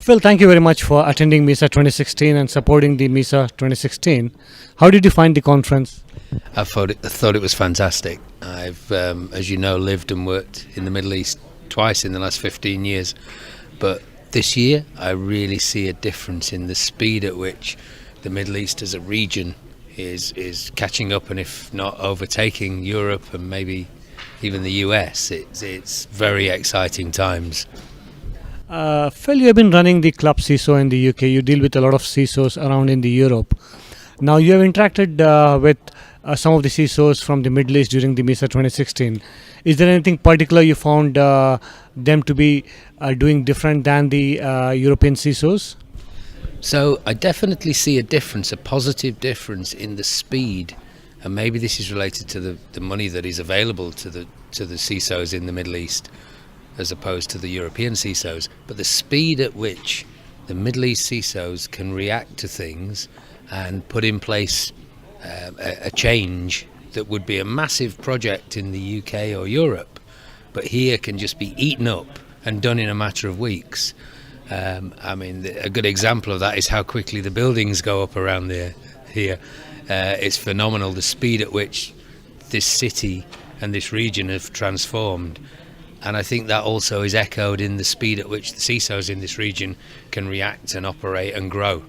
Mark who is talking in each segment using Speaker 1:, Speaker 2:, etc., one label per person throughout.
Speaker 1: Phil, thank you very much for attending MESA 2016 and supporting the MESA 2016. How did you find the conference?
Speaker 2: I thought it was fantastic. I've, as you know, lived and worked in the Middle East twice in the last 15 years. But this year, I really see a difference in the speed at which the Middle East as a region is catching up, and if not overtaking Europe and maybe even the US. It's very exciting times.
Speaker 1: Phil, you have been running the club CISO in the UK. You deal with a lot of CISOs around in the Europe. Now you have interacted with some of the CISOs from the Middle East during the MESA 2016. Is there anything particular you found them to be doing different than the European CISOs?
Speaker 2: So I definitely see a difference, a positive difference in the speed, and maybe this is related to the money that is available to the CISOs in the Middle East as opposed to the European CISOs, but the speed at which the Middle East CISOs can react to things and put in place a change that would be a massive project in the UK or Europe, but here can just be eaten up and done in a matter of weeks. I mean, a good example of that is how quickly the buildings go up around here. It's phenomenal, the speed at which this city and this region have transformed. And I think that also is echoed in the speed at which the CISOs in this region can react and operate and grow.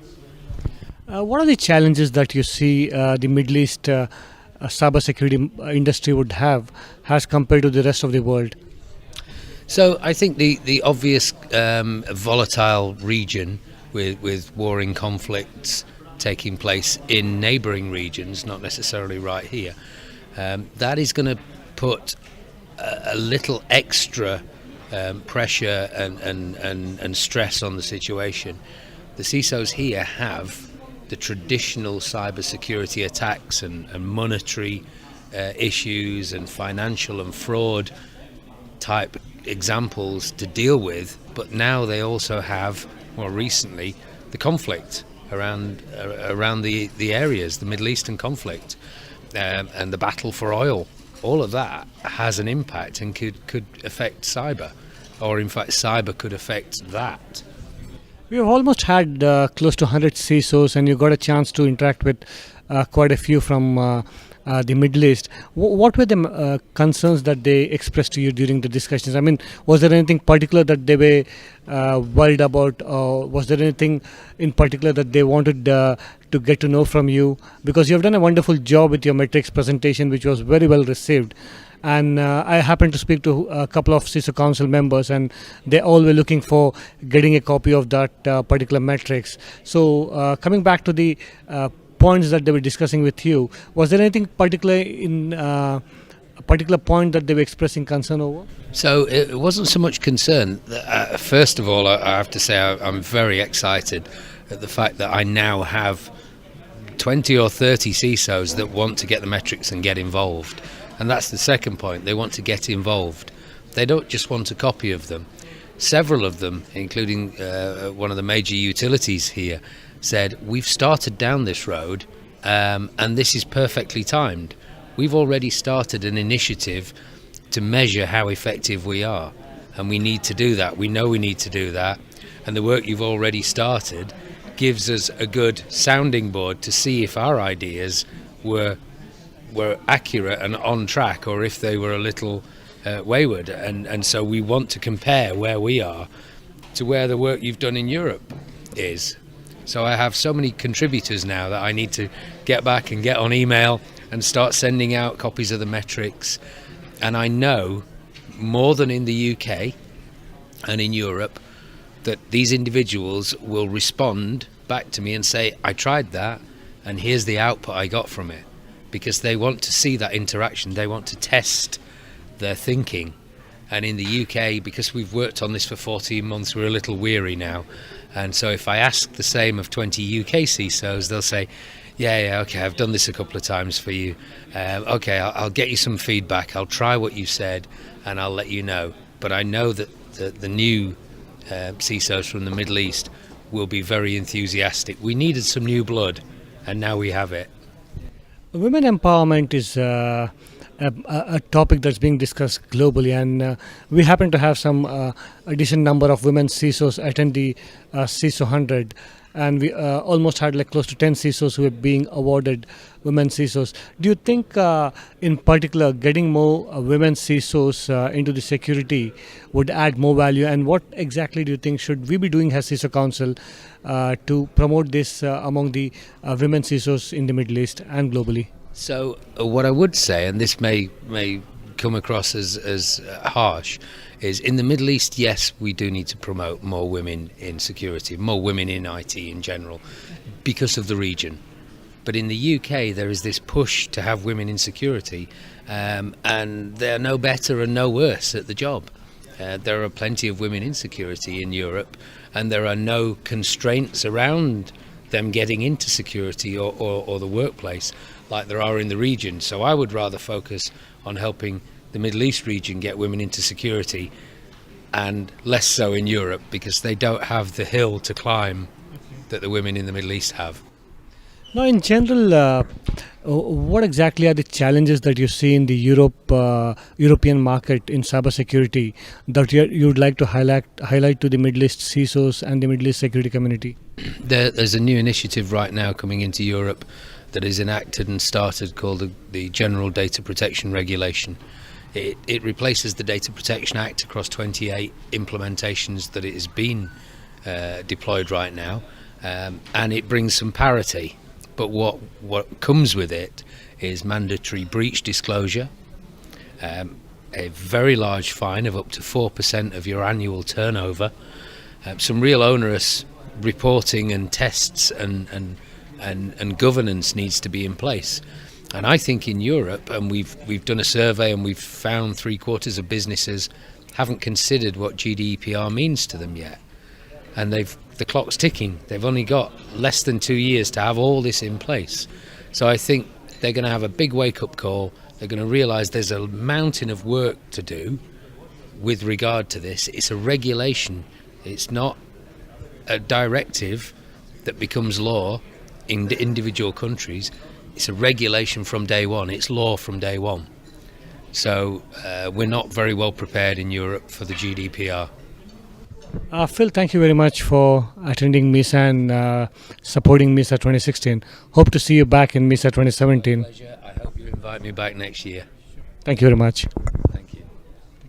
Speaker 1: What are the challenges that you see the Middle East cybersecurity industry would have as compared to the rest of the world?
Speaker 2: So I think the obvious volatile region with warring conflicts taking place in neighbouring regions, not necessarily right here, that is going to put a little extra pressure and stress on the situation. The CISOs here have the traditional cybersecurity attacks and monetary issues and financial and fraud type examples to deal with, but now they also have, more recently, the conflict around the areas, the Middle Eastern conflict, and the battle for oil. All of that has an impact and could affect cyber, or in fact cyber could affect that.
Speaker 1: We have almost had close to 100 CISOs, and you got a chance to interact with quite a few from the Middle East. What were the concerns that they expressed to you during the discussions? I mean, was there anything particular that they were worried about, or was there anything in particular that they wanted to get to know from you? Because you have done a wonderful job with your metrics presentation, which was very well received. And I happened to speak to a couple of CISO council members, and they all were looking for getting a copy of that particular metrics. So coming back to the points that they were discussing with you, was there anything particular in a particular point that they were expressing concern over?
Speaker 2: So it wasn't so much concern. First of all, I have to say I'm very excited at the fact that I now have 20 or 30 CISOs that want to get the metrics and get involved. And that's the second point. They want to get involved. They don't just want a copy of them. Several of them, including one of the major utilities here, said, we've started down this road and this is perfectly timed. We've already started an initiative to measure how effective we are, and we need to do that. We know we need to do that, and the work you've already started gives us a good sounding board to see if our ideas were accurate and on track, or if they were a little wayward, and so we want to compare where we are to where the work you've done in Europe is. So I have so many contributors now that I need to get back and get on email and start sending out copies of the metrics, and I know more than in the UK and in Europe that these individuals will respond back to me and say, I tried that and here's the output I got from it. Because they want to see that interaction, they want to test their thinking. And in the UK, because we've worked on this for 14 months, we're a little weary now. And so if I ask the same of 20 UK CISOs, they'll say, yeah, okay, I've done this a couple of times for you. Okay, I'll get you some feedback, I'll try what you said, and I'll let you know. But I know that the new CISOs from the Middle East will be very enthusiastic. We needed some new blood, and now we have it.
Speaker 1: Women empowerment is a topic that's being discussed globally, and we happen to have some a decent number of women CISOs attend the CISO 100, and we almost had like close to 10 CISOs who are being awarded women CISOs. Do you think, in particular, getting more women CISOs into the security would add more value? And what exactly do you think should we be doing as CISO Council to promote this among the women CISOs in the Middle East and globally?
Speaker 2: So what I would say, and this may come across as harsh, is in the Middle East, yes, we do need to promote more women in security, more women in IT in general, because of the region. But in the UK, there is this push to have women in security, and they're no better and no worse at the job. There are plenty of women in security in Europe, and there are no constraints around them getting into security or the workplace like there are in the region. So I would rather focus on helping the Middle East region get women into security, and less so in Europe, because they don't have the hill to climb that the women in the Middle East have.
Speaker 1: Now, in general, what exactly are the challenges that you see in the European market in cybersecurity that you would like to highlight to the Middle East CISOs and the Middle East security community?
Speaker 2: There's a new initiative right now coming into Europe that is enacted and started, called the General Data Protection Regulation. It replaces the Data Protection Act across 28 implementations that it has been deployed right now, and it brings some parity. But what comes with it is mandatory breach disclosure, a very large fine of up to 4% of your annual turnover, some real onerous reporting and tests and governance needs to be in place. And I think in Europe, and we've done a survey and we've found 3/4 of businesses haven't considered what GDPR means to them yet. And the clock's ticking. They've only got less than 2 years to have all this in place. So I think they're going to have a big wake-up call. They're going to realise there's a mountain of work to do with regard to this. It's a regulation. It's not a directive that becomes law in the individual countries. It's a regulation from day one. It's law from day one. So we're not very well prepared in Europe for the GDPR.
Speaker 1: Phil, thank you very much for attending MESA and supporting MESA 2016. Hope to see you back in MESA 2017.
Speaker 2: Pleasure. I hope you invite me back next year.
Speaker 1: Thank you very much.
Speaker 2: Thank you.